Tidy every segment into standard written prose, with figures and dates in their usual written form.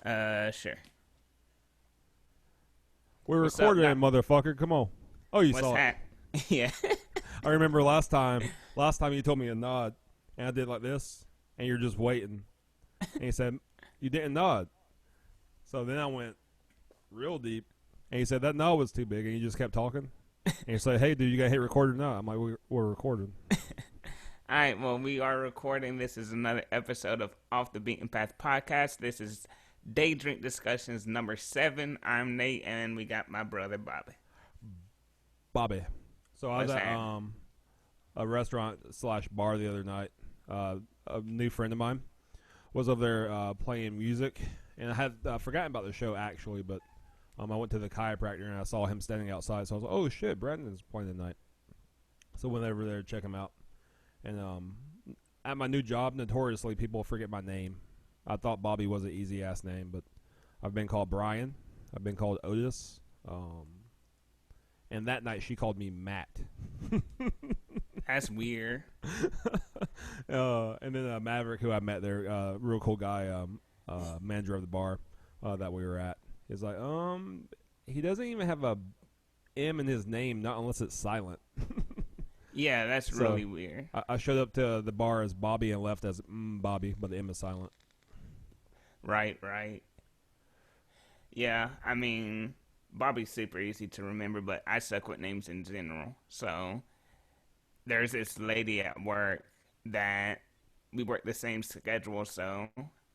Sure. We're What's up, recording Doc? it, motherfucker. Come on. Oh, you What's saw it. that? Yeah. I remember last time. Last time you told me to nod, and I did like this, and you're just waiting. And you said you didn't nod. So then I went real deep, and you said that nod was too big, and you just kept talking. And you said, "Hey, dude, you got to hit record or not?" I'm like, "We're recording." All right. Well, we are recording. This is another episode of Off the Beaten Path podcast. This is Day Drink Discussions number 7. I'm Nate, and we got my brother Bobby. Bobby. So I was What's at happening? a restaurant slash bar the other night. A new friend of mine was over there playing music, and I had forgotten about the show actually, but I went to the chiropractor and I saw him standing outside, so I was like, "Oh shit, Brandon's playing tonight." So went over there to check him out, and at my new job, notoriously people forget my name. I thought Bobby was an easy ass name, but I've been called Brian. I've been called Otis. And that night she called me Matt. That's weird. And then Maverick, who I met there, real cool guy, manager of the bar that we were at, is like, he doesn't even have a M in his name, not unless it's silent. Yeah, that's So really weird. I showed up to the bar as Bobby and left as Bobby, but the M is silent. Right, right. Yeah, I mean, Bobby's super easy to remember, but I suck with names in general. So there's this lady at work that we work the same schedule, so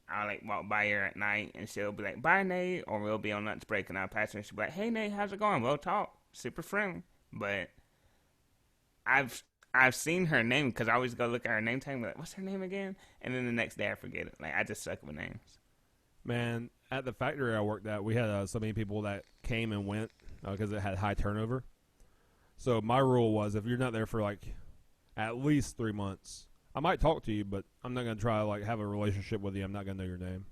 I'll like walk by her at night and she'll be like, "Bye, Nate," or we'll be on lunch break and I'll pass her and she'll be like, "Hey, Nate, how's it going? We'll talk." Super friendly. But I've seen her name because I always go look at her name tag and be like, "What's her name again?" And then the next day I forget it. Like, I just suck with names. Man, at the factory I worked at, we had so many people that came and went because it had high turnover. So my rule was, if you're not there for like at least 3 months, I might talk to you, but I'm not gonna try to like have a relationship with you. I'm not gonna know your name.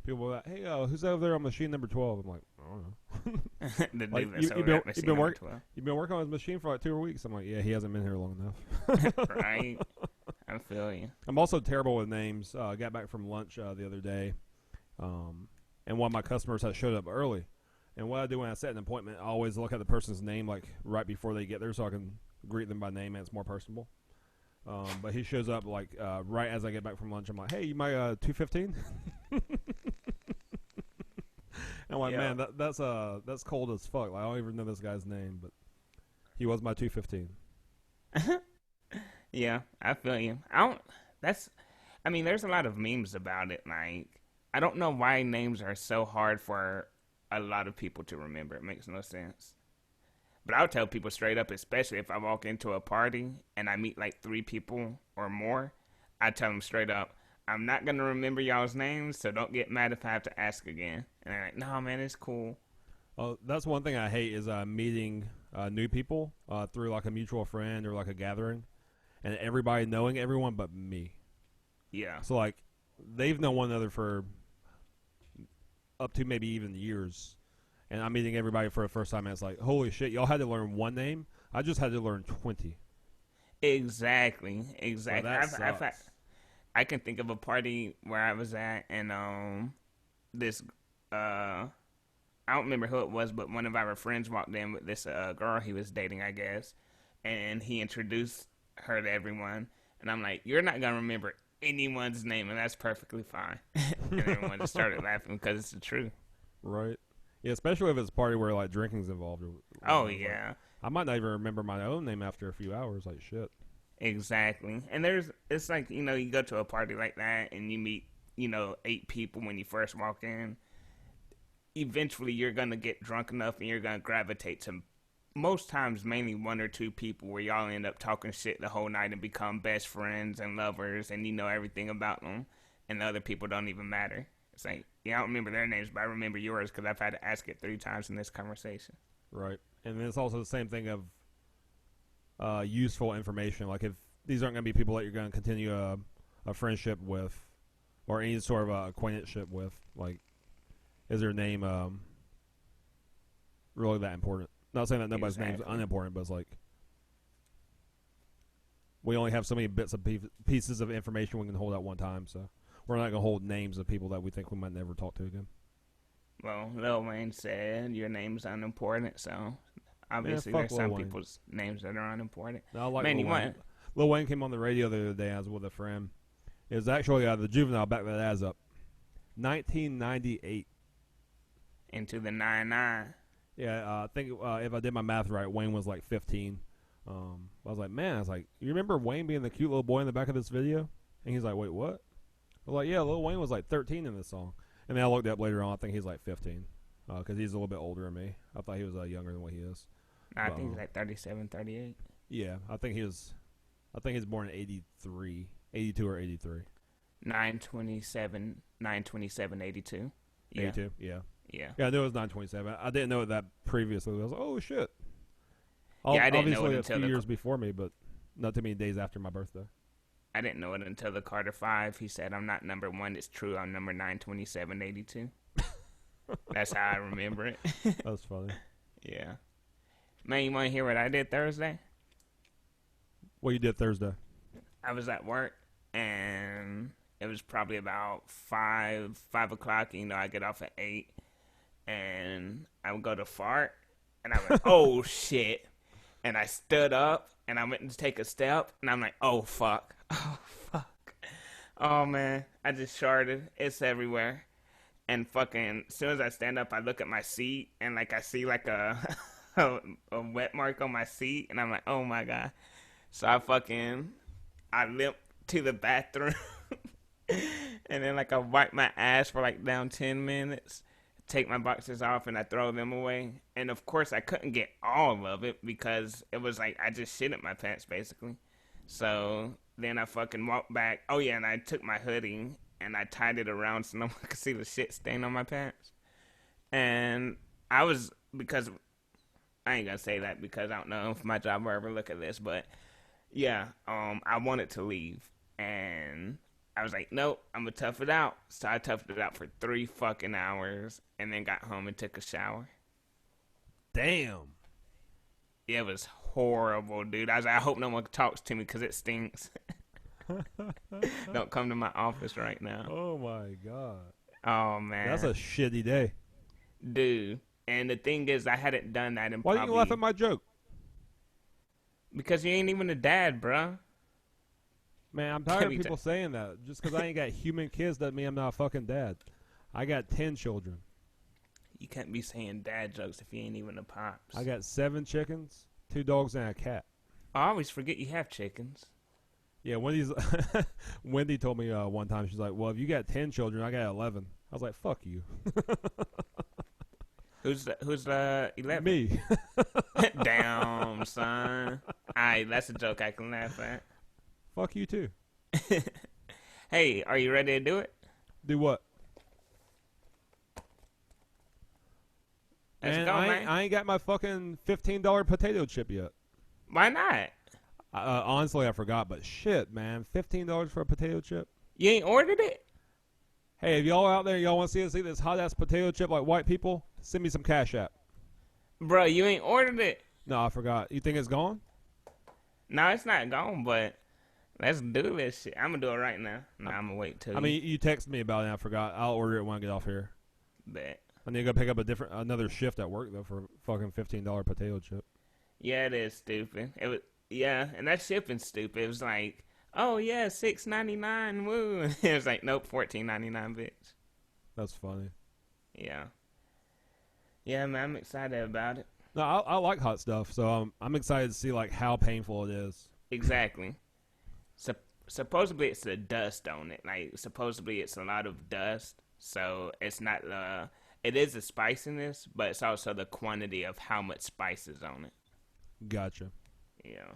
People were like, "Hey, who's over there on machine number 12?" I'm like, "I don't know." The Like dude that's over at machine number 12. you've been working on his machine for like 2 weeks. I'm like, "Yeah, he hasn't been here long enough." Right? I feel you. I'm also terrible with names. I got back from lunch the other day, and one of my customers had showed up early. And what I do when I set an appointment, I always look at the person's name like right before they get there, so I can greet them by name and it's more personable. But he shows up like right as I get back from lunch. I'm like, "Hey, you my 215?" I'm like, Yeah. "Man, that's cold as fuck. Like, I don't even know this guy's name, but he was my 215." Yeah, I feel you. That's, I mean, there's a lot of memes about it. Like, I don't know why names are so hard for a lot of people to remember. It makes no sense. But I'll tell people straight up, especially if I walk into a party and I meet like 3 people or more, I tell them straight up, "I'm not going to remember y'all's names, so don't get mad if I have to ask again." And they're like, "No, man, it's cool." Oh, that's one thing I hate is meeting new people through like a mutual friend or like a gathering, and everybody knowing everyone but me. Yeah. So like they've known one another for up to maybe even years, and I'm meeting everybody for the first time. And it's like, holy shit, y'all had to learn one name. I just had to learn 20. Exactly. So Exactly. that sucks. I can think of a party where I was at, and this I don't remember who it was, but one of our friends walked in with this girl he was dating, I guess, and he introduced her to everyone. And I'm like, "You're not gonna remember anyone's name, and that's perfectly fine." And everyone just started laughing because it's the truth. Right? Yeah, especially if it's a party where like drinking's involved. Or Oh whatever. It's like yeah, I might not even remember my own name after a few hours. Like shit. exactly. And it's like, you go to a party like that and you meet 8 people when you first walk in. Eventually, you're gonna get drunk enough and you're gonna gravitate to most times mainly 1 or 2 people where y'all end up talking shit the whole night and become best friends and lovers and you know everything about them, and the other people don't even matter. It's like, yeah, I don't remember their names, but I remember yours because I've had to ask it 3 times in this conversation. Right. And then it's also the same thing of useful information. Like if these aren't going to be people that you're going to continue a friendship with or any sort of acquaintanceship with, like, is their name really that important? Not saying that nobody's name's Exactly. unimportant, but it's like we only have so many bits of pieces of information we can hold at one time. So we're not going to hold names of people that we think we might never talk to again. Well, Lil Wayne said your name's unimportant, so obviously fuck there's Lil some Wayne. people's names that are unimportant. No, I like Man, Lil you Wayne. want Lil Wayne came on the radio the other day. I was with a friend. It was actually the Juvenile. Back that ass up. 1998. into the 9-9? Yeah, I think if I did my math right, Wayne was like 15. I was like, man, you remember Wayne being the cute little boy in the back of this video? And he's like, wait, what? I was like, yeah, Lil Wayne was like 13 in this song. And then I looked up later on, I think he's like 15. Because he's a little bit older than me. I thought he was younger than what he is. I think he's like 37, 38. Yeah, I think he was born in 83, 82 or 83. 9/27, 82. Yeah. 82, yeah. Yeah. Yeah, I knew it was 9/27. I didn't know that previously. I was like, oh, shit. Yeah, I didn't know it Obviously until a few years before me, but not too many days after my birthday. I didn't know it until the Carter 5. He said, I'm not number 1. It's true. I'm number 9/27/82. That's how I remember it. That's funny. Yeah. Man, you want to hear what I did Thursday? What you did Thursday? I was at work, and it was probably about 5 o'clock. You know, I get off at 8, and I would go to fart, and I went, oh, shit. And I stood up, and I went to take a step, and I'm like, oh, fuck. Oh, fuck. Oh, man. I just sharted. It's everywhere. And fucking, as soon as I stand up, I look at my seat, and, like, I see, like, a wet mark on my seat, and I'm like, oh, my God. So I limp to the bathroom, and then, like, I wipe my ass for, like, down 10 minutes, take my boxers off, and I throw them away. And, of course, I couldn't get all of it because it was, like, I just shit in my pants, basically. So then I fucking walked back. Oh, yeah, and I took my hoodie, and I tied it around so no one could see the shit stain on my pants. And because I ain't gonna say that because I don't know if my job will ever look at this, but yeah, I wanted to leave, and I was like, nope, I'm gonna tough it out. So I toughed it out for 3 fucking hours, and then got home and took a shower. Damn. Yeah, it was horrible, dude. I was like, I hope no one talks to me because it stinks. Don't come to my office right now. Oh my God. Oh man, that's a shitty day, dude. And the thing is, I hadn't done that in Why didn't you laugh at my joke? Because you ain't even a dad, bruh. Man, I'm tired of people saying that. Just because I ain't got human kids doesn't mean I'm not a fucking dad. I got 10 children. You can't be saying dad jokes if you ain't even a pops. I got 7 chickens, 2 dogs, and a cat. I always forget you have chickens. Yeah, Wendy told me one time, she's like, well, if you got 10 children, I got 11. I was like, fuck you. Who's the 11? Me. Damn, son. Alright, that's a joke I can laugh at. Fuck you too. Hey, are you ready to do it? Do what? Let's Man, go, man. I ain't got my fucking $15 potato chip yet. Why not? Honestly, I forgot, but shit, man. $15 for a potato chip? You ain't ordered it? Hey, if y'all out there, y'all want to see us eat this hot-ass potato chip like white people, send me some Cash App. Bro, you ain't ordered it. No, I forgot. You think it's gone? No, it's not gone, but let's do this shit. I'm going to do it right now. No, I'm going to wait till you texted me about it and I forgot. I'll order it when I get off here. Bet. I need to go pick up another shift at work, though, for fucking $15 potato chip. Yeah, it is stupid. Yeah, and that shipping's stupid. It was like, oh yeah, $6.99, woo. It was like, nope, $14.99, bitch. That's funny. Yeah. Yeah, man, I'm excited about it. No, I like hot stuff, so I'm excited to see like how painful it is. Exactly. Supposedly it's the dust on it. Like, supposedly it's a lot of dust, so it's not it is the spiciness, but it's also the quantity of how much spice is on it. Gotcha. Yeah.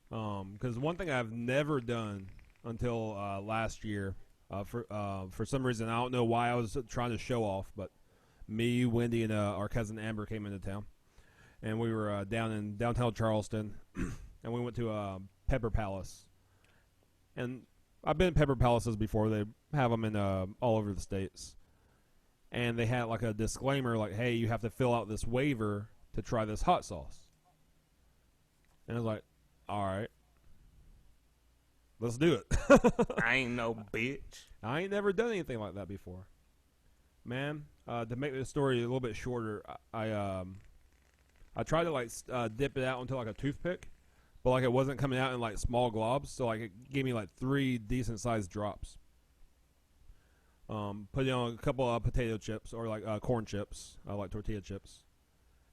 Because one thing I've never done until last year, for some reason, I don't know why I was trying to show off, but me, Wendy, and our cousin Amber came into town, and we were down in downtown Charleston, and we went to Pepper Palace. And I've been to Pepper Palaces before. They have them in all over the states, and they had like a disclaimer, like, "Hey, you have to fill out this waiver to try this hot sauce." And I was like, all right, let's do it. I ain't no bitch. I ain't never done anything like that before. Man, to make this story a little bit shorter, I tried to like dip it out into like a toothpick, but like it wasn't coming out in like small globs, so like it gave me like 3 decent sized drops. Put it on a couple of potato chips or like corn chips, like tortilla chips,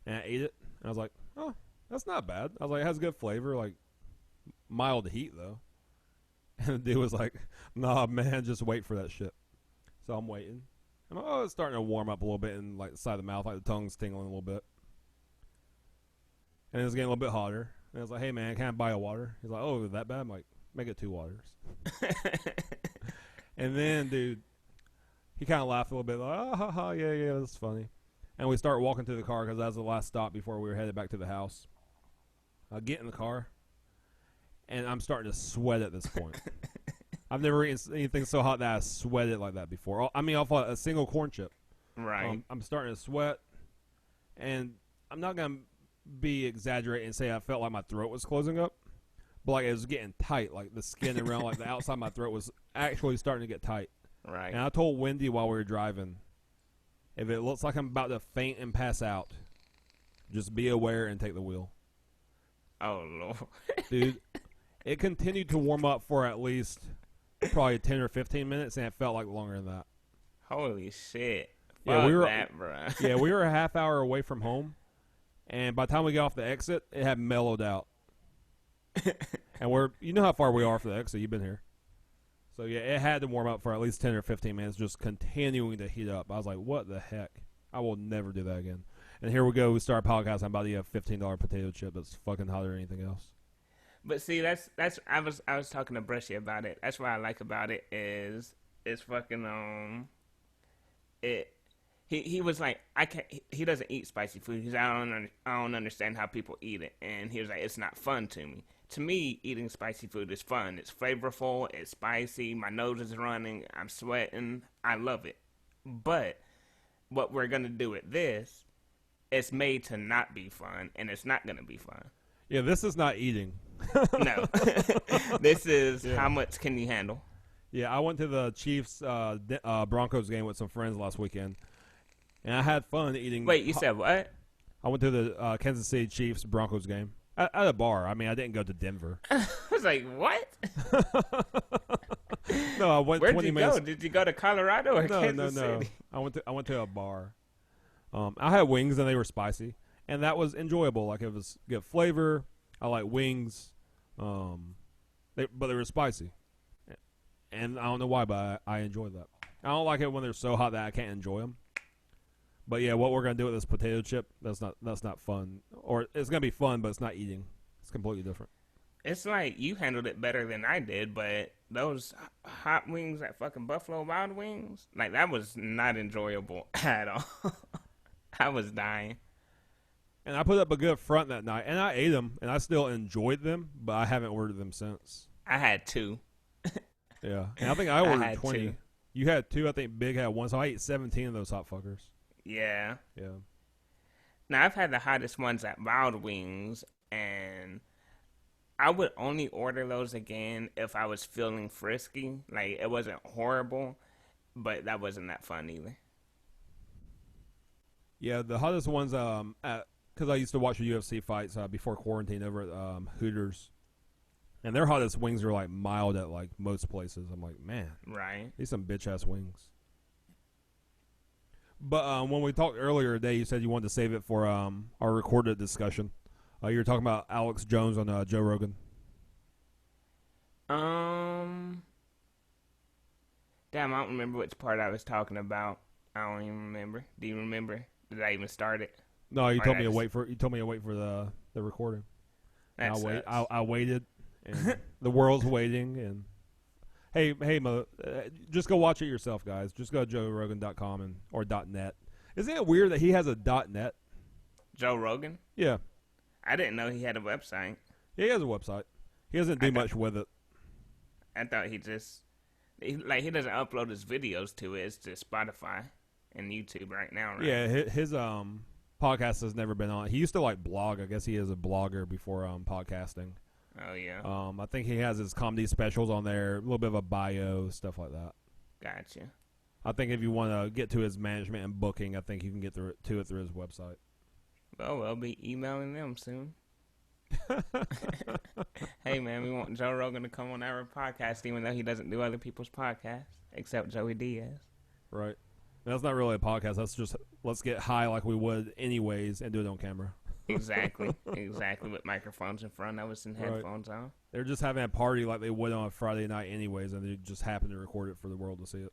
and I ate it. And I was like, oh, that's not bad. I was like, it has good flavor, like mild heat though. And the dude was like, nah, man, just wait for that shit. So I'm waiting. I'm like, oh, it's starting to warm up a little bit in like the side of the mouth, like the tongue's tingling a little bit. And it's getting a little bit hotter. And I was like, hey, man, can I buy a water? He's like, oh, is that bad? I'm like, make it 2 waters. And then, dude, he kind of laughed a little bit, like, oh, ha, ha, yeah, that's funny. And we start walking to the car because that was the last stop before we were headed back to the house. I get in the car, and I'm starting to sweat at this point. I've never eaten anything so hot that I sweated like that before. I mean, off a single corn chip. Right. I'm starting to sweat, and I'm not going to be exaggerating and say I felt like my throat was closing up, but like it was getting tight. Like the skin around like the outside of my throat was actually starting to get tight. Right. And I told Wendy while we were driving, if it looks like I'm about to faint and pass out, just be aware and take the wheel. Oh, Lord. Dude, it continued to warm up for at least probably 10 or 15 minutes, and it felt like longer than that. Holy shit. Yeah, Fuck we were that, bro. Yeah, we were a half hour away from home, and by the time we got off the exit, it had mellowed out. And you know how far we are from the exit. You've been here. So, yeah, it had to warm up for at least 10 or 15 minutes, just continuing to heat up. I was like, what the heck? I will never do that again. And here we go. We start a podcast. I'm about to eat a $15 potato chip that's fucking hotter than anything else. But see, I was talking to Brushee about it. That's what I like about it is it's fucking he was like, he doesn't eat spicy food because I don't understand how people eat it, and he was like, it's not fun to me. To me, eating spicy food is fun. It's flavorful. It's spicy. My nose is running. I'm sweating. I love it. But what we're gonna do with this, it's made to not be fun, and it's not gonna be fun. Yeah, this is not eating. No, this is how much can you handle. Yeah, I went to the Chiefs Broncos game with some friends last weekend, and I had fun eating. Wait, you said what? I went to the Kansas City Chiefs Broncos game at a bar. I mean, I didn't go to Denver. I was like, what? No, I went. Where'd 20 you minutes. go? Did you go to Colorado or Kansas City? I went to a bar. I had wings and they were spicy, and that was enjoyable. Like it was good flavor. I like wings, but they were spicy, and I don't know why, but I enjoyed that. I don't like it when they're so hot that I can't enjoy them. But yeah, what we're gonna do with this potato chip, that's not fun. Or it's gonna be fun, but it's not eating. It's completely different. It's like you handled it better than I did, but those hot wings at fucking Buffalo Wild Wings, like that was not enjoyable at all. I was dying. And I put up a good front that night, and I ate them, and I still enjoyed them, but I haven't ordered them since. I had 2. Yeah, and I think I ordered had 20. 2. You had 2. I think Big had 1, so I ate 17 of those hot fuckers. Yeah. Yeah. Now I've had the hottest ones at Wild Wings, and I would only order those again if I was feeling frisky. Like it wasn't horrible, but that wasn't that fun either. Yeah, the hottest ones because I used to watch the UFC fights before quarantine over at Hooters, and their hottest wings are like mild at like most places. I'm like, man, Right. these some bitch ass wings. But when we talked earlier today, you said you wanted to save it for our recorded discussion. You were talking about Alex Jones on Joe Rogan. Damn, I don't remember which part I was talking about. I don't even remember. Do you remember? Did I even start it? No, you told me to wait for the recording. That I waited, and the world's waiting. And hey, just go watch it yourself, guys. Just go to joerogan.com or .net. Isn't it weird that he has a .net? Joe Rogan? Yeah, I didn't know he had a website. yeah, he has a website. He doesn't do much with it. I thought he doesn't upload his videos to it. It's to Spotify and YouTube right now, right? Yeah, his podcast has never been on. He used to like blog. I guess he is a blogger before podcasting. Oh yeah. I think he has his comedy specials on there. A little bit of a bio, stuff like that. Gotcha. I think if you want to get to his management and booking, I think you can get to it through his website. Well, we'll be emailing them soon. Hey, man, we want Joe Rogan to come on our podcast, even though he doesn't do other people's podcasts, except Joey Diaz. Right. That's not really a podcast. That's just let's get high like we would anyways and do it on camera. Exactly. With microphones in front of us and headphones on. They're just having a party like they would on a Friday night anyways, and they just happen to record it for the world to see it.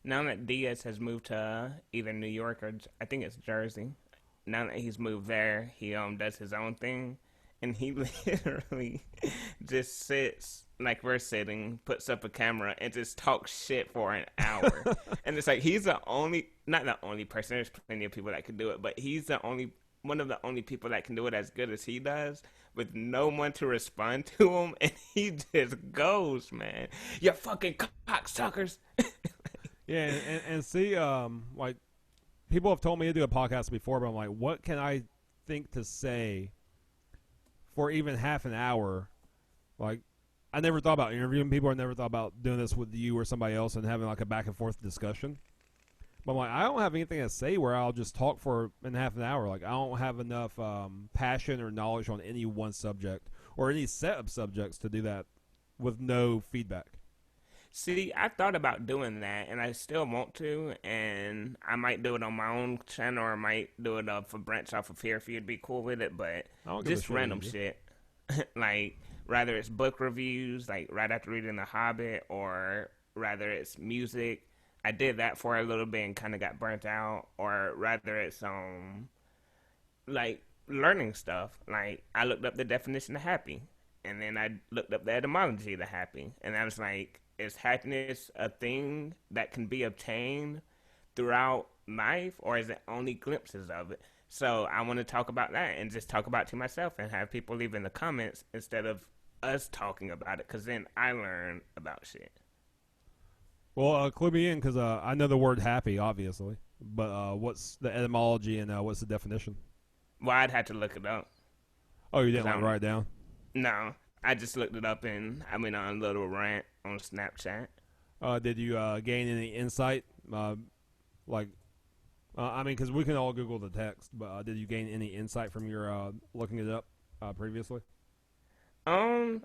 Now that Diaz has moved to either New York or I think it's Jersey, now that he's moved there, he does his own thing, and he literally just sits like we're sitting, puts up a camera, and just talks shit for an hour. And it's like he's not the only person. There's plenty of people that can do it, but he's one of the only people that can do it as good as he does, with no one to respond to him, and he just goes, man. You fucking cocksuckers. Yeah, and see, like, people have told me to do a podcast before, but I'm like, what can I think to say for even half an hour? Like, I never thought about interviewing people. I never thought about doing this with you or somebody else and having, like, a back-and-forth discussion. But I'm like, I don't have anything to say where I'll just talk for in half an hour. Like, I don't have enough passion or knowledge on any one subject or any set of subjects to do that with no feedback. See, I thought about doing that, and I still want to, and I might do it on my own channel, or I might do it for branch off of here if you'd be cool with it, but just random shit. Like, rather it's book reviews, like right after reading The Hobbit, or rather it's music. I did that for a little bit and kind of got burnt out, or rather it's, like, learning stuff. Like, I looked up the definition of happy, and then I looked up the etymology of the happy, and I was like, is happiness a thing that can be obtained throughout life, or is it only glimpses of it? So I want to talk about that and just talk about it to myself and have people leave in the comments instead of us talking about it, because then I learn about shit. Well, clue me in, because I know the word happy, obviously, but what's the etymology and what's the definition? Well, I'd have to look it up. Oh, you didn't write it down? No, I just looked it up and I went on a little rant on Snapchat. Did you gain any insight? I mean, because we can all Google the text, but did you gain any insight from your looking it up previously? Oh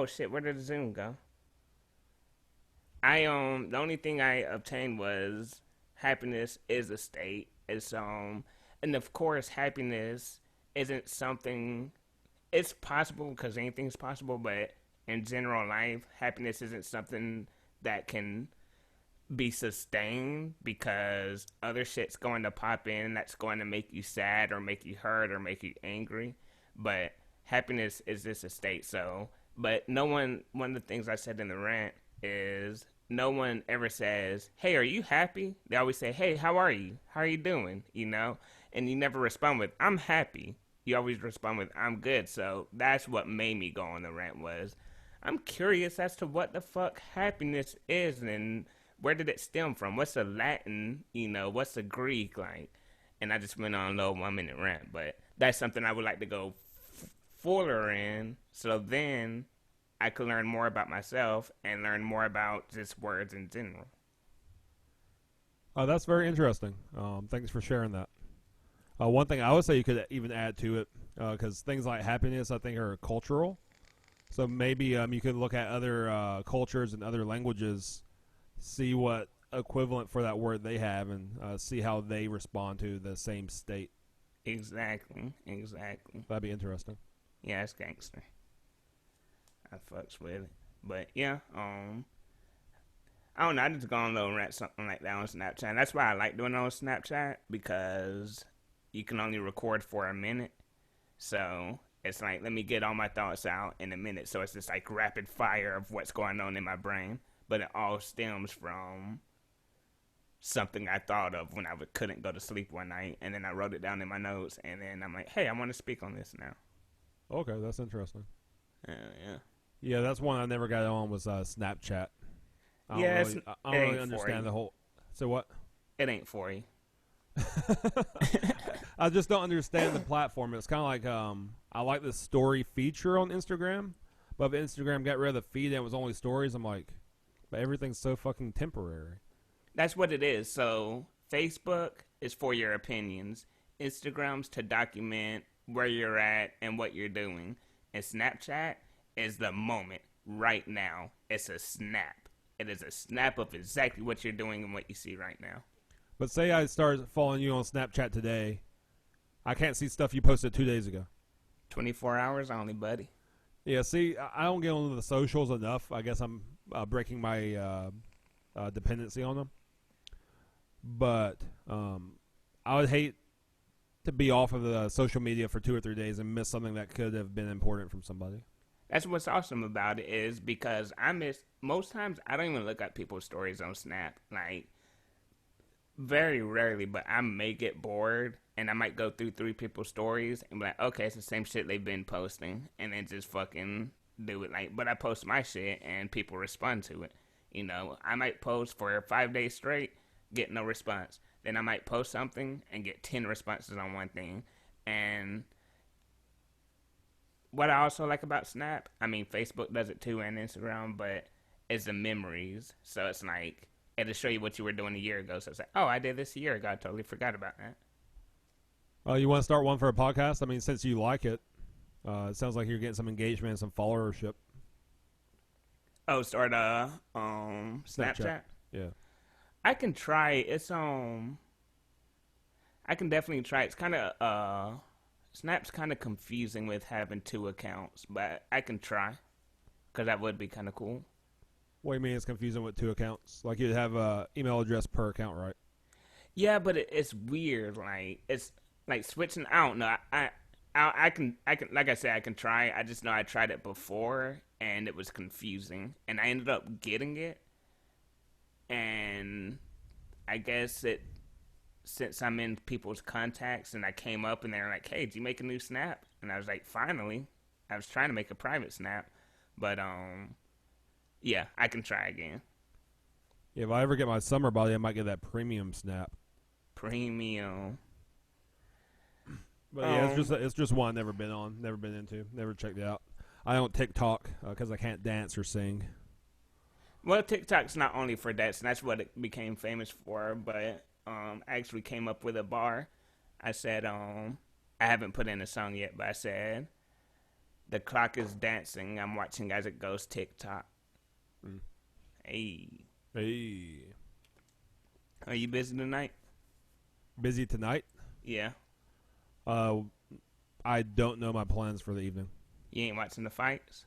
shit, where did the Zoom go? The only thing I obtained was happiness is a state. And of course, happiness isn't something. It's possible because anything's possible, but in general life, happiness isn't something that can be sustained, because other shit's going to pop in that's going to make you sad or make you hurt or make you angry. But happiness is just a state. But one of the things I said in the rant is no one ever says, hey, are you happy? They always say, hey, how are you? How are you doing? And you never respond with, I'm happy. You always respond with, I'm good. So that's what made me go on the rant, was I'm curious as to what the fuck happiness is and where did it stem from? What's the Latin, what's the Greek, like? And I just went on a little 1 minute rant, but that's something I would like to go fuller in, so then I could learn more about myself and learn more about just words in general. Oh, that's very interesting. Thanks for sharing that. One thing I would say you could even add to it, because things like happiness, I think, are cultural. So maybe you could look at other cultures and other languages, see what equivalent for that word they have, and see how they respond to the same state. Exactly. That'd be interesting. Yeah, it's gangster. I fucks with it. But yeah, I don't know, I just go on a little rant, something like that on Snapchat. That's why I like doing it on Snapchat, because you can only record for a minute. So it's like, let me get all my thoughts out in a minute. So it's just like rapid fire of what's going on in my brain. But it all stems from something I thought of when I couldn't go to sleep one night. And then I wrote it down in my notes. And then I'm like, hey, I want to speak on this now. Okay, that's interesting. Yeah. Yeah, that's one I never got on, was Snapchat. I don't really understand the whole. So what? It ain't for you. I just don't understand the platform. It's kind of like I like the story feature on Instagram, but if Instagram got rid of the feed and it was only stories, I'm like, but everything's so fucking temporary. That's what it is. So Facebook is for your opinions. Instagram's to document where you're at and what you're doing. And Snapchat is the moment right now. It's a snap. It is a snap of exactly what you're doing and what you see right now. But say I start following you on Snapchat today, I can't see stuff you posted 2 days ago. 24 hours only, buddy. Yeah, see, I don't get on the socials enough. I guess I'm breaking my dependency on them. But I would hate to be off of the social media for 2 or 3 days and miss something that could have been important from somebody. That's what's awesome about it is because most times I don't even look at people's stories on Snap. Like, very rarely, but I may get bored and I might go through 3 people's stories and be like, okay, it's the same shit they've been posting, and then just fucking do it. Like, but I post my shit and people respond to it. You know, I might post for 5 days straight, get no response. Then I might post something and get 10 responses on one thing. And what I also like about Snap, I mean, Facebook does it too and Instagram, but it's the memories. So it's like, it'll show you what you were doing a year ago. So it's like, oh, I did this a year ago. I totally forgot about that. You want to start one for a podcast? I mean, since you like it, it sounds like you're getting some engagement and some followership. Oh, start Snapchat? Yeah. I can try. It's I can definitely try. It's kind of Snap's kind of confusing with having 2 accounts, but I can try because that would be kind of cool. What do you mean it's confusing with 2 accounts? Like you'd have a email address per account, right? Yeah, but it's weird. Like it's like switching. I don't know. I can like I said, I can try. I just know I tried it before and it was confusing, and I ended up getting it. And I guess since I'm in people's contacts and I came up and they're like, hey, did you make a new Snap? And I was like, finally. I was trying to make a private Snap. But, yeah, I can try again. Yeah, if I ever get my summer body, I might get that premium Snap. Premium. But yeah, it's just one I've never been on, never been into, never checked it out. I don't TikTok because I can't dance or sing. Well, TikTok's not only for that, so that's what it became famous for, but I actually came up with a bar. I said, I haven't put in a song yet, but I said, the clock is dancing, I'm watching as it goes TikTok. Mm. Hey. Are you busy tonight? Busy tonight? Yeah. I don't know my plans for the evening. You ain't watching the fights?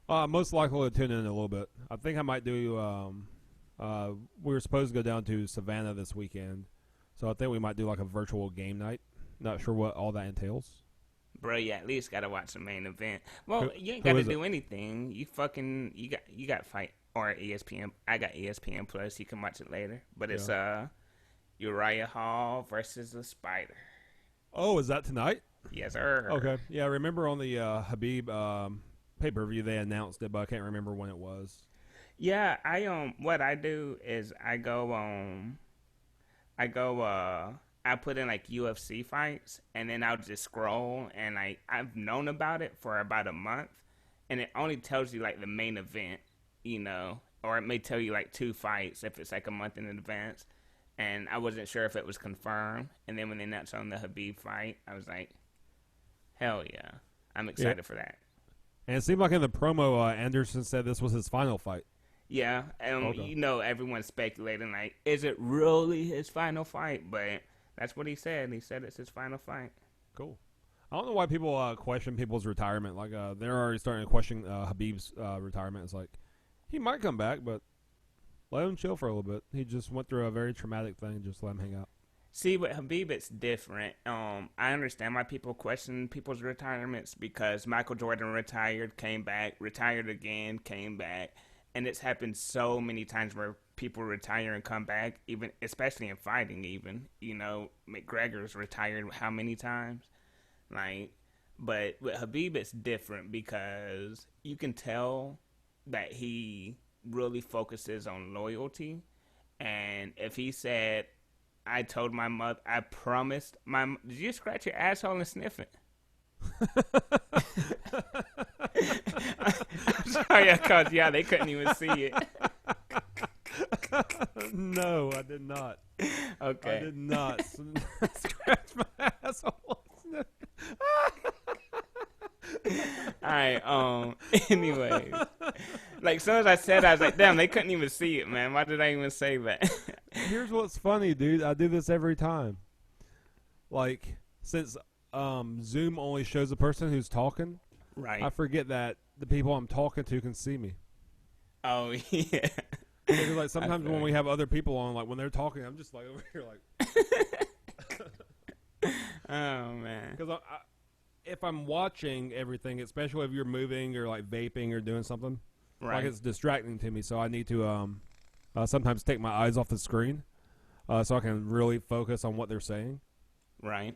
Most likely to tune in a little bit. I think I might do. We were supposed to go down to Savannah this weekend, so I think we might do like a virtual game night. Not sure what all that entails. Bro, you at least gotta watch the main event. Well, you ain't gotta do anything. You got fight or ESPN. I got ESPN Plus. You can watch it later. But it's Uriah Hall versus the Spider. Oh, is that tonight? Yes, sir. Okay. Yeah, I remember on the Khabib pay-per-view they announced it, but I can't remember when it was. Yeah, what I do is I put in like UFC fights, and then I'll just scroll, and like I've known about it for about a month, and it only tells you like the main event, you know, or it may tell you like 2 fights if it's like a month in advance. And I wasn't sure if it was confirmed. And then when they announced on the Khabib fight, I was like, hell yeah. I'm excited for that. And it seemed like in the promo, Anderson said this was his final fight. Yeah. And, you know, everyone's speculating, like, is it really his final fight? But that's what he said. He said it's his final fight. Cool. I don't know why people question people's retirement. Like, they're already starting to question Khabib's retirement. It's like, he might come back, but let him chill for a little bit. He just went through a very traumatic thing. Just let him hang out. See, with Khabib, it's different. I understand why people question people's retirements because Michael Jordan retired, came back, retired again, came back. And it's happened so many times where people retire and come back, even especially in fighting even. You know, McGregor's retired how many times? Like, but with Khabib, it's different because you can tell that he really focuses on loyalty. And if he said, I told my mother, I promised my did you scratch your asshole and sniff it? I'm sorry I called you out. They couldn't even see it. No, I did not. Okay. I did not scratch my asshole. Alright, anyways. Like, as soon as I said it, I was like, damn, they couldn't even see it, man. Why did I even say that? Here's what's funny, dude. I do this every time. Like, since Zoom only shows the person who's talking, Right. I forget that the people I'm talking to can see me. Oh, yeah. Because, like, sometimes when we have other people on, like, when they're talking, I'm just, like, over here, like... Oh, man. Because if I'm watching everything, especially if you're moving or, like, vaping or doing something, Right. like, it's distracting to me, so I need to sometimes take my eyes off the screen so I can really focus on what they're saying. Right.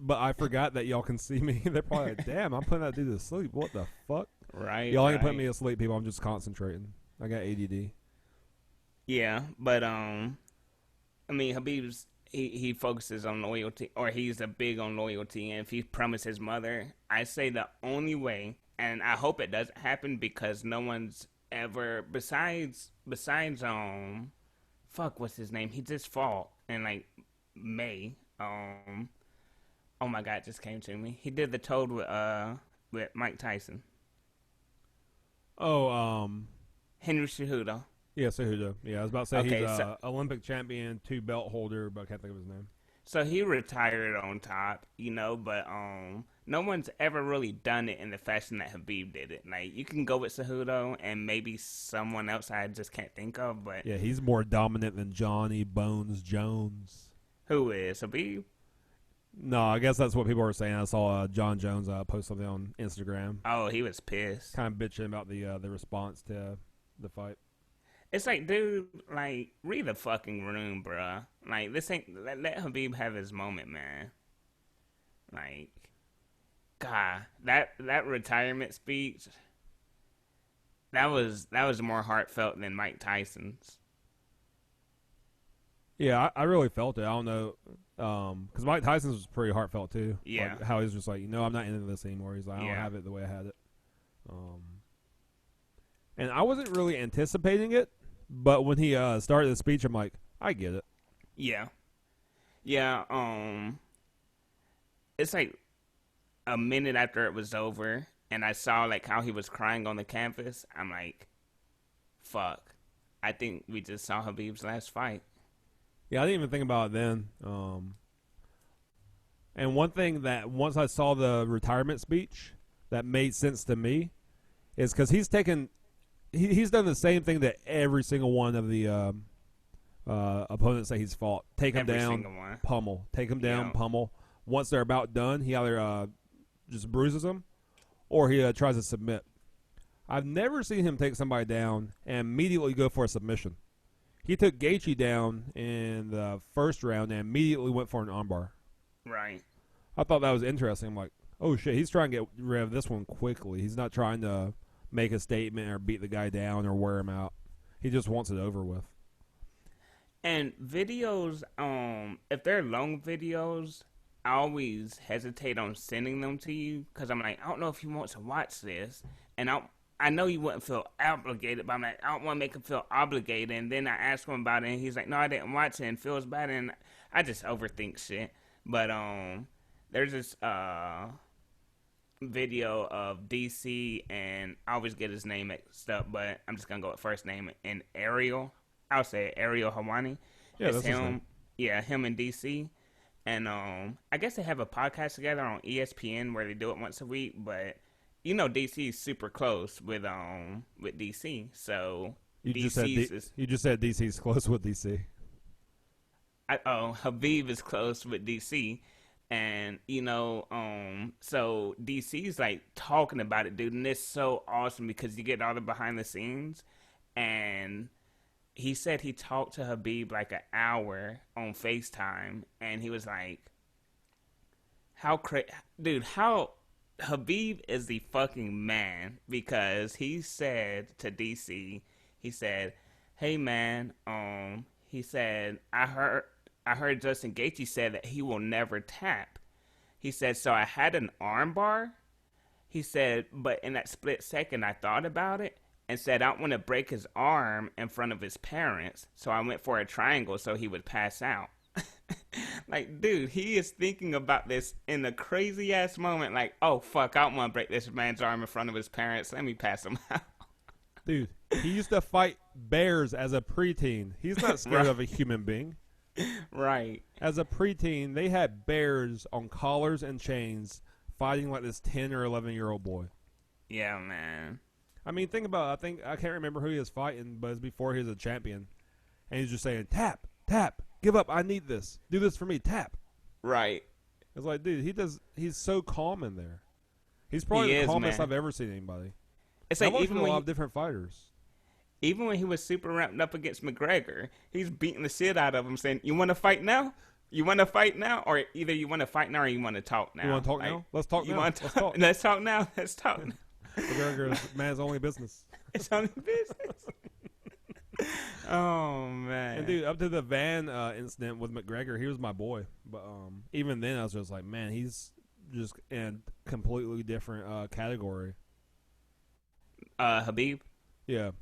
But I forgot that y'all can see me. They're probably like, damn, I'm putting that dude to sleep. What the fuck? Right. Y'all ain't putting me to sleep, people. I'm just concentrating. I got ADD. Yeah, but I mean, Habib's he focuses on loyalty, or he's a big on loyalty. And if he promised his mother, I say the only way, and I hope it doesn't happen because no one's ever besides fuck, what's his name? He just fought in like May. Oh my God, it just came to me. He did the Toad with Mike Tyson. Oh, Henry Cejudo. yeah, Cejudo. Yeah, I was about to say Okay, he's so- Olympic champion, 2 belt holder, but I can't think of his name. So he retired on top, but no one's ever really done it in the fashion that Khabib did it. Like, you can go with Cejudo and maybe someone else I just can't think of, but Yeah, he's more dominant than Johnny Bones Jones. who is Khabib? No, I guess that's what people were saying. I saw John Jones post something on Instagram, Oh, he was pissed. kind of bitching about the response to the fight. It's like, dude, like, read the fucking room, bruh. Like, this ain't, let Khabib have his moment, man. Like, God, that retirement speech, that was more heartfelt than Mike Tyson's. Yeah, I really felt it. I don't know, because Mike Tyson's was pretty heartfelt too. Yeah. Like, how he's just like, I'm not into this anymore. He's like, I don't Yeah. have it the way I had it. And I wasn't really anticipating it, but when he started the speech, I'm like, I get it. Yeah. Yeah, it's like a minute after it was over and I saw like how he was crying on the canvas. I'm like, fuck. I think we just saw Khabib's last fight. Yeah, I didn't even think about it then. And one thing that once I saw the retirement speech that made sense to me is because he's done the same thing that every single one of the opponents that he's fought. Take him Every down, single one. pummel. Take him down, Yeah. pummel. Once they're about done, he either just bruises them or he tries to submit. I've never seen him take somebody down and immediately go for a submission. He took Gaethje down in the first round and immediately went for an armbar. Right. I thought that was interesting. I'm like, oh shit, he's trying to get rid of this one quickly. He's not trying to make a statement or beat the guy down or wear him out. He just wants it over with. And videos, if they're long videos, I always hesitate on sending them to you because I'm like, I don't know if you want to watch this, and I know you wouldn't feel obligated, but I'm like, I don't want to make him feel obligated. And then I ask him about it, and he's like, no, I didn't watch it, and feels bad, and I just overthink shit. But there's this video of DC, and I always get his name mixed up, but I'm just gonna go with first name and Ariel. I'll say Ariel Hawani. Yeah, It's that's his him. name. Yeah, him and DC. And I guess they have a podcast together on ESPN where they do it once a week, but DC is super close with DC. So You just said DC's close with DC. Habib is close with DC. And, so DC's like talking about it, dude, and it's so awesome because you get all the behind the scenes. And he said he talked to Habib like an hour on FaceTime, and he was like, how Habib is the fucking man, because he said to DC, he said, hey man, he said, I heard Justin Gaethje said that he will never tap. He said, so I had an arm bar. He said, but in that split second I thought about it, and said, I want to break his arm in front of his parents. So I went for a triangle so he would pass out. Like, dude, he is thinking about this in a crazy ass moment. Like, oh, fuck, I don't want to break this man's arm in front of his parents. Let me pass him out. Dude, he used to fight bears as a preteen. He's not scared of a human being. Right. As a preteen, they had bears on collars and chains fighting like this 10 or 11-year-old boy. Yeah, man. I mean, think about it. I can't remember who he was fighting, but it's before he was a champion. And he's just saying, tap, tap, give up, I need this. Do this for me, tap. Right. It's like, dude, he's so calm in there. He's probably the calmest I've ever seen anybody. It's like even a lot of different fighters. Even when he was super ramped up against McGregor, he's beating the shit out of him, saying, "You want to fight now? You want to fight now, or either you want to fight now or you want to talk now. You want to talk now? Let's talk now. Let's talk. Let's talk now. Let's talk." McGregor is man's only business. It's only business. Oh man! And dude, up to the van incident with McGregor, he was my boy. But even then, I was just like, man, he's just in a completely different category. Khabib. Yeah.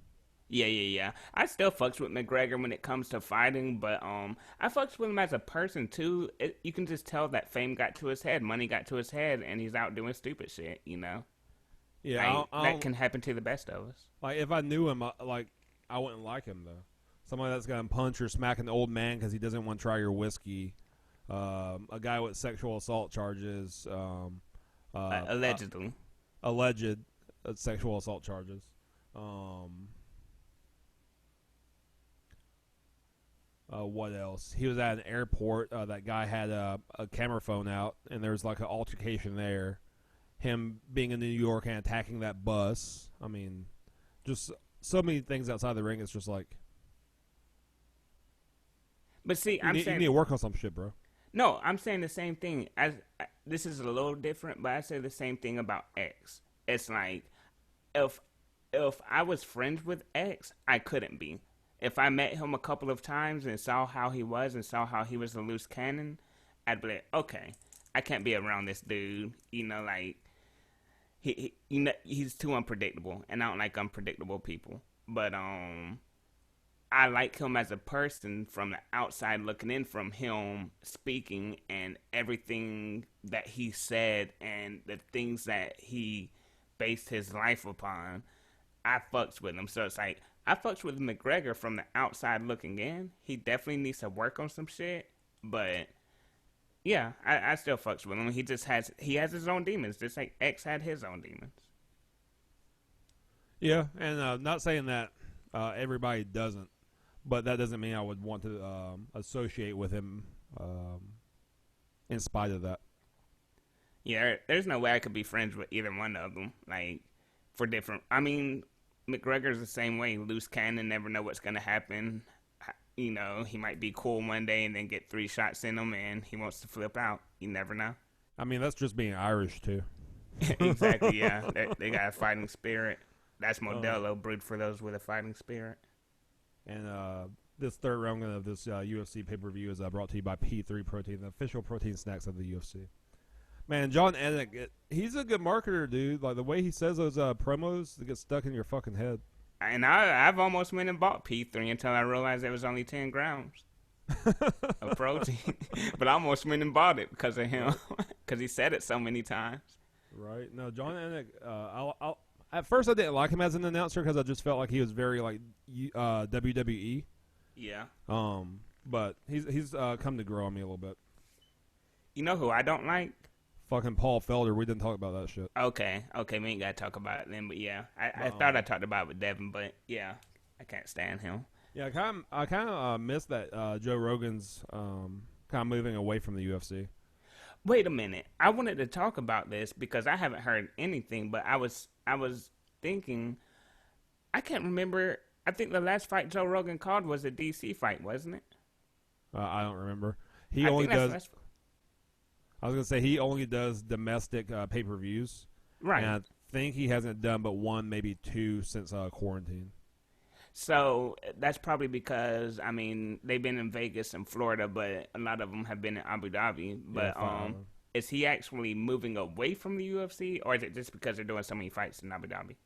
Yeah. I still fucks with McGregor when it comes to fighting, but I fucks with him as a person too. You can just tell that fame got to his head, money got to his head, and he's out doing stupid shit. You know. Yeah, that can happen to the best of us. Like if I knew him, I wouldn't like him though. Somebody that's gonna punch or smack an old man because he doesn't want to try your whiskey. A guy with sexual assault charges. Allegedly. Alleged sexual assault charges. What else? He was at an airport. That guy had a camera phone out, and there was like an altercation there. Him being in New York and attacking that bus. I mean, just so many things outside the ring. It's just like. But see, you need to work on some shit, bro. No, I'm saying the same thing. This is a little different, but I say the same thing about X. It's like, if I was friends with X, I couldn't be. If I met him a couple of times and saw how he was and saw how he was a loose cannon, I'd be like, okay, I can't be around this dude. You know, like he's too unpredictable, and I don't like unpredictable people. But I like him as a person from the outside looking in, from him speaking and everything that he said and the things that he based his life upon. I fucks with him. So it's like, I fucks with McGregor from the outside looking in. He definitely needs to work on some shit. But yeah, I still fucks with him. He has his own demons, just like X had his own demons. Yeah, and not saying that everybody doesn't, but that doesn't mean I would want to associate with him in spite of that. Yeah, there's no way I could be friends with either one of them. Like, for different. I mean, McGregor's the same way. Loose cannon, never know what's gonna happen. You know, he might be cool one day and then get 3 shots in him, and he wants to flip out. You never know. I mean, that's just being Irish too. Exactly. Yeah, they got a fighting spirit. That's Modelo, brewed for those with a fighting spirit. And this third round of this UFC pay-per-view is brought to you by P3 Protein, the official protein snacks of the UFC. Man, Jon Anik, he's a good marketer, dude. Like, the way he says those promos, they get stuck in your fucking head. And I've almost went and bought P3 until I realized it was only 10 grams of protein. But I almost went and bought it because of him, because he said it so many times. Right. No, Jon Anik, at first I didn't like him as an announcer because I just felt like he was very, like, WWE. Yeah. But he's come to grow on me a little bit. You know who I don't like? Fucking Paul Felder. We didn't talk about that shit. Okay, we ain't got to talk about it then. But yeah, I thought I talked about it with Devin, but yeah, I can't stand him. Yeah, I kind of miss that Joe Rogan's kind of moving away from the UFC. Wait a minute. I wanted to talk about this because I haven't heard anything, but I was thinking, I can't remember. I think the last fight Joe Rogan called was a DC fight, wasn't it? I don't remember. He only does. I was going to say he only does domestic pay-per-views. Right. And I think he hasn't done but 1, maybe 2 since quarantine. So that's probably because, I mean, they've been in Vegas and Florida, but a lot of them have been in Abu Dhabi. But is he actually moving away from the UFC, or is it just because they're doing so many fights in Abu Dhabi?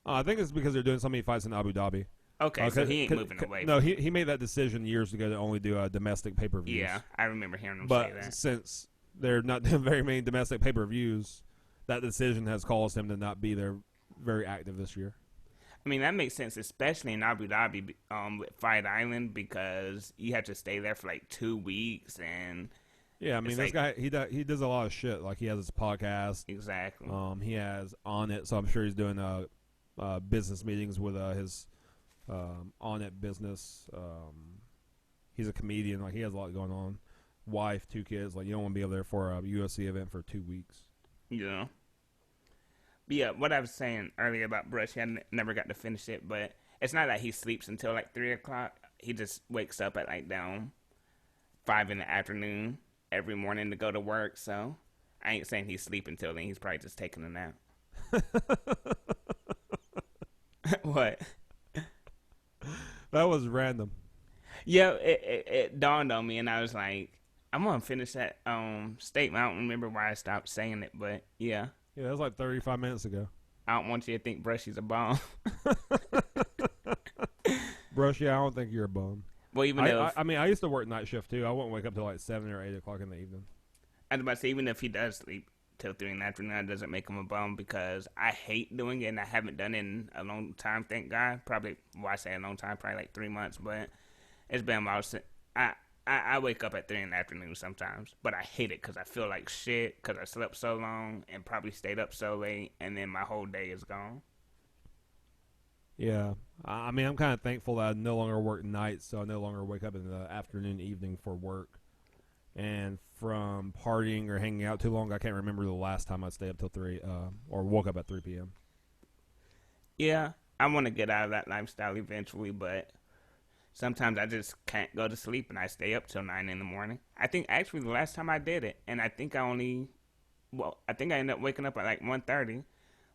I think it's because they're doing so many fights in Abu Dhabi. Okay, so he ain't moving away. No, he made that decision years ago to only do domestic pay-per-views. Yeah, I remember hearing him but say that. Since they're not doing very many domestic pay-per-views, that decision has caused him to not be there very active this year. I mean, that makes sense, especially in Abu Dhabi with Fight Island, because you have to stay there for like 2 weeks. And yeah, I mean, this guy, he does a lot of shit. Like, he has his podcast. Exactly. He has On It, so I'm sure he's doing business meetings with his On It business. He's a comedian. Like, he has a lot going on. Wife, 2 kids. Like, you don't want to be over there for a UFC event for 2 weeks. Yeah. But yeah, what I was saying earlier about Brushee, I never got to finish it, but it's not that he sleeps until like 3 o'clock. He just wakes up at like down 5 in the afternoon every morning to go to work. So I ain't saying he's sleeping until then. He's probably just taking a nap. What? That was random. Yeah, it dawned on me, and I was like, I'm gonna finish that statement. I don't remember why I stopped saying it, but yeah. Yeah, that was like 35 minutes ago. I don't want you to think Brushee's a bum. Brushee, I don't think you're a bum. Well, even if I mean, I used to work night shift too. I wouldn't wake up till like 7 or 8 o'clock in the evening. I was about to say, even if he does sleep till 3 in the afternoon, that doesn't make him a bum, because I hate doing it, and I haven't done it in a long time, thank God. Probably, well, I say a long time, probably like 3 months, but it's been a while since I wake up at 3 in the afternoon sometimes, but I hate it because I feel like shit because I slept so long and probably stayed up so late, and then my whole day is gone. Yeah. I mean, I'm kind of thankful that I no longer work nights, so I no longer wake up in the afternoon, evening for work. And from partying or hanging out too long, I can't remember the last time I stayed up till 3 or woke up at 3 p.m. Yeah, I want to get out of that lifestyle eventually, but sometimes I just can't go to sleep, and I stay up till 9 in the morning. I think actually the last time I did it, and I think I ended up waking up at like 1:30,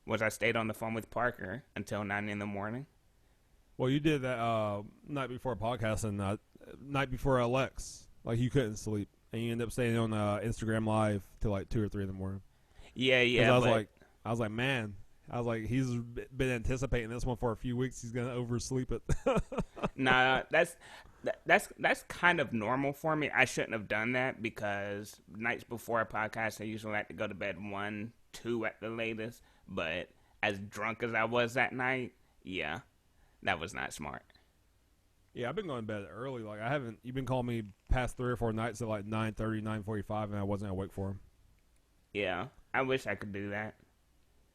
was I stayed on the phone with Parker until 9 in the morning. Well, you did that night before podcast and night before Lex. Like, you couldn't sleep, and you ended up staying on Instagram Live till like 2 or 3 in the morning. Yeah. I was like, man. I was like, he's been anticipating this one for a few weeks. He's gonna oversleep it. Nah, that's kind of normal for me. I shouldn't have done that, because nights before a podcast, I usually like to go to bed 1, 2 at the latest. But as drunk as I was that night, yeah, that was not smart. Yeah, I've been going to bed early. Like, you've been calling me past 3 or 4 nights at like 9:30, 9:45, and I wasn't awake for them. Yeah, I wish I could do that.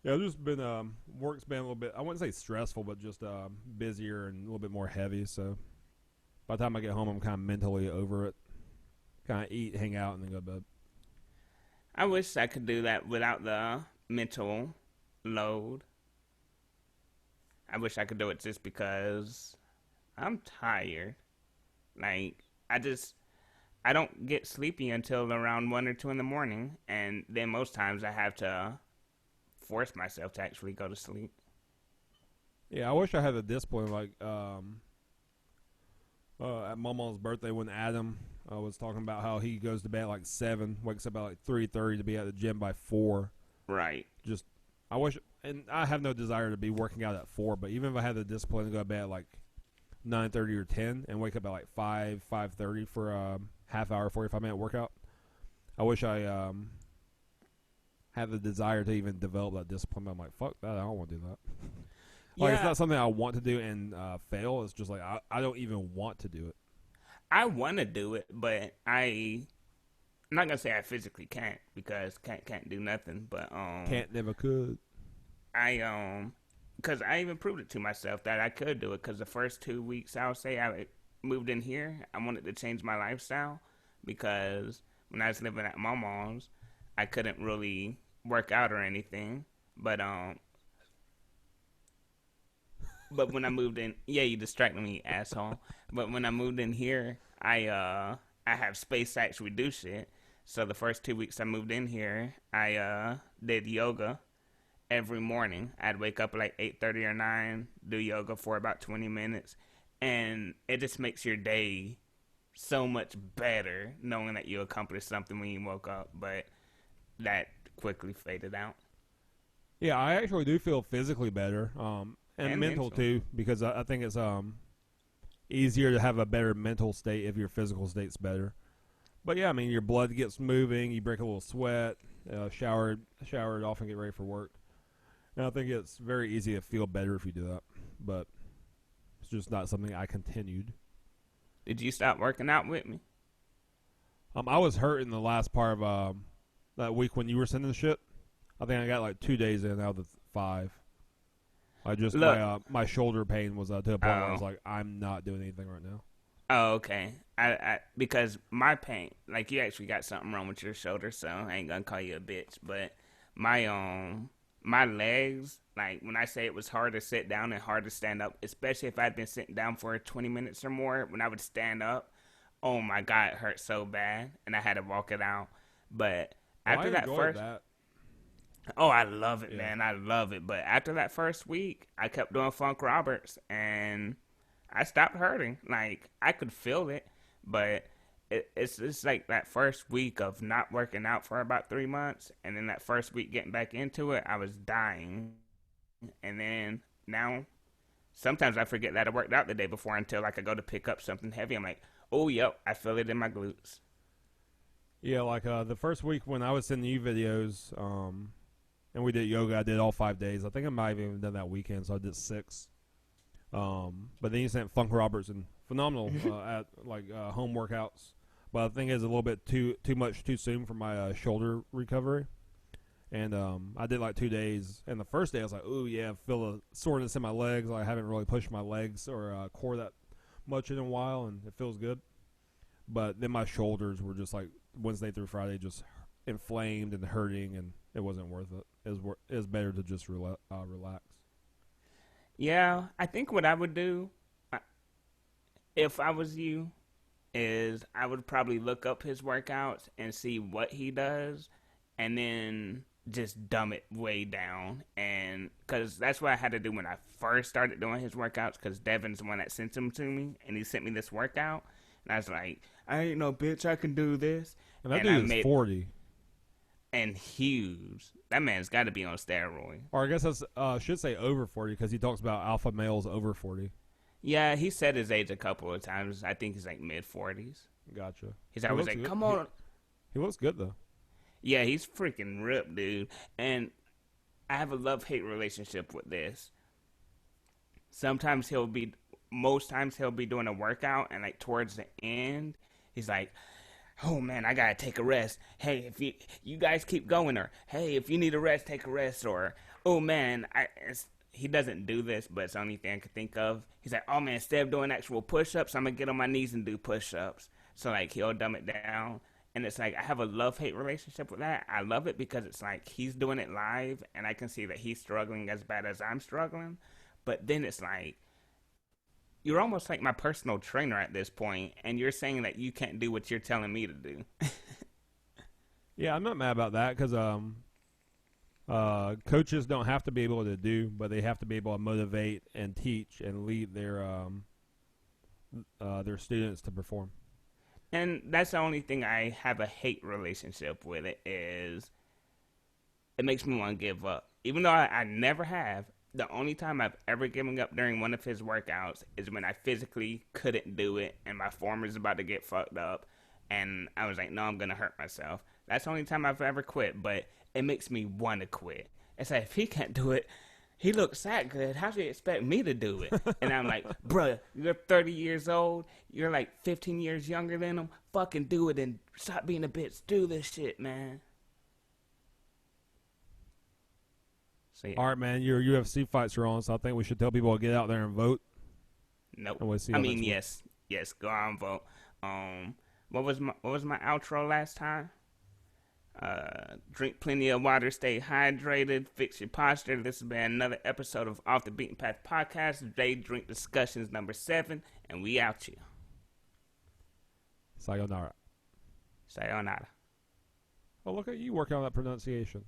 Yeah, I've just been, work's been a little bit, I wouldn't say stressful, but just busier and a little bit more heavy. So by the time I get home, I'm kind of mentally over it. Kind of eat, hang out, and then go to bed. I wish I could do that without the mental load. I wish I could do it just because I'm tired. Like, I don't get sleepy until around 1 or 2 in the morning, and then most times I have to force myself to actually go to sleep. Yeah, I wish I had the discipline. Like, at my mom's birthday, when Adam was talking about how he goes to bed at like 7, wakes up at like 3:30 to be at the gym by 4. Right. Just, I wish, and I have no desire to be working out at 4, but even if I had the discipline to go to bed at like 9:30 or 10 and wake up at like 5:30 for a half hour, 45-minute workout, I wish I have the desire to even develop that discipline. But I'm like, fuck that, I don't want to do that. Like, it's not something I want to do and fail. It's just like I don't even want to do it. I want to do it, but I'm not gonna say I physically can't, because can't do nothing. But can't, never could. Because I even proved it to myself that I could do it. Because the first 2 weeks, I'll say, I moved in here, I wanted to change my lifestyle, because when I was living at my mom's, I couldn't really work out or anything. But when I moved in, yeah, you distracted me, asshole. But when I moved in here, I have space to actually do shit. So the first 2 weeks I moved in here, I did yoga every morning. I'd wake up at like 8:30 or 9, do yoga for about 20 minutes, and it just makes your day so much better knowing that you accomplished something when you woke up. But that quickly faded out. Yeah, I actually do feel physically better. and mental too, because I think it's easier to have a better mental state if your physical state's better. But yeah, I mean, your blood gets moving, you break a little sweat, showered off and get ready for work. And I think it's very easy to feel better if you do that. But it's just not something I continued. Did you stop working out with me? I was hurt in the last part of that week when you were sending the shit. I think I got like 2 days in out of the 5. I just my shoulder pain was to a point where I was like, I'm not doing anything right now. Oh, okay. I because my pain, like you actually got something wrong with your shoulder, so I ain't gonna call you a bitch. But my legs, like when I say it was hard to sit down and hard to stand up, especially if I'd been sitting down for 20 minutes or more, when I would stand up, oh my God, it hurt so bad, and I had to walk it out. But after that first, oh, I love it, man, I love it. But after that first week, I kept doing Funk Roberts, and I stopped hurting. Like I could feel it, but it's just like that first week of not working out for about 3 months, and then that first week getting back into it, I was dying. And then now, sometimes I forget that I worked out the day before until like I go to pick up something heavy. I'm like, oh, yep, I feel it in my glutes. Yeah, like the first week when I was sending you videos, and we did yoga, I did all 5 days. I think I might have even done that weekend, so I did 6. But then you sent Funk Roberts and phenomenal at like home workouts. But the thing is a little bit too much too soon for my shoulder recovery. And I did like 2 days. And the first day I was like, ooh, yeah, I feel a soreness in my legs. Like, I haven't really pushed my legs or core that much in a while, and it feels good. But then my shoulders were just like Wednesday through Friday just inflamed and hurting, and it wasn't worth it. It was better to just relax. Yeah, I think what I would do, if I was you, is I would probably look up his workouts and see what he does, and then just dumb it way down. And because that's what I had to do when I first started doing his workouts, because Devin's the one that sent them to me, and he sent me this workout, and I was like, I ain't no bitch, I can do this. And that dude is 40. And huge. That man's got to be on steroids. Or I guess I should say over 40, because he talks about alpha males over 40. Yeah, he said his age a couple of times. I think he's like mid-40s. Gotcha. He's always like, come on. He looks good, though. Yeah, he's freaking ripped, dude. And I have a love-hate relationship with this. Most times he'll be doing a workout, and like towards the end, he's like, oh man, I gotta take a rest. Hey, if you guys keep going, or hey, if you need a rest, take a rest, or oh man, he doesn't do this, but it's the only thing I could think of. He's like, oh man, instead of doing actual push-ups, I'm gonna get on my knees and do push-ups. So like he'll dumb it down, and it's like I have a love-hate relationship with that. I love it because it's like he's doing it live, and I can see that he's struggling as bad as I'm struggling. But then it's like, you're almost like my personal trainer at this point, and you're saying that you can't do what you're telling me to do. Yeah, I'm not mad about that, because coaches don't have to be able to do, but they have to be able to motivate and teach and lead their students to perform. And that's the only thing I have a hate relationship with it, is it makes me want to give up. Even though I never have. The only time I've ever given up during one of his workouts is when I physically couldn't do it and my form was about to get fucked up, and I was like, no, I'm going to hurt myself. That's the only time I've ever quit, but it makes me want to quit. It's like, if he can't do it, he looks that good, how do you expect me to do it? And I'm like, bruh, you're 30 years old, you're like 15 years younger than him, fucking do it and stop being a bitch, do this shit, man. So, yeah. All right, man, your UFC fights are on, so I think we should tell people to get out there and vote. Nope. Yes, go out and vote. What was my outro last time? Drink plenty of water, stay hydrated, fix your posture. This has been another episode of Off the Beaten Path Podcast. Day Drink Discussions number 7, and we out here. Sayonara. Sayonara. Oh, look at you working on that pronunciation.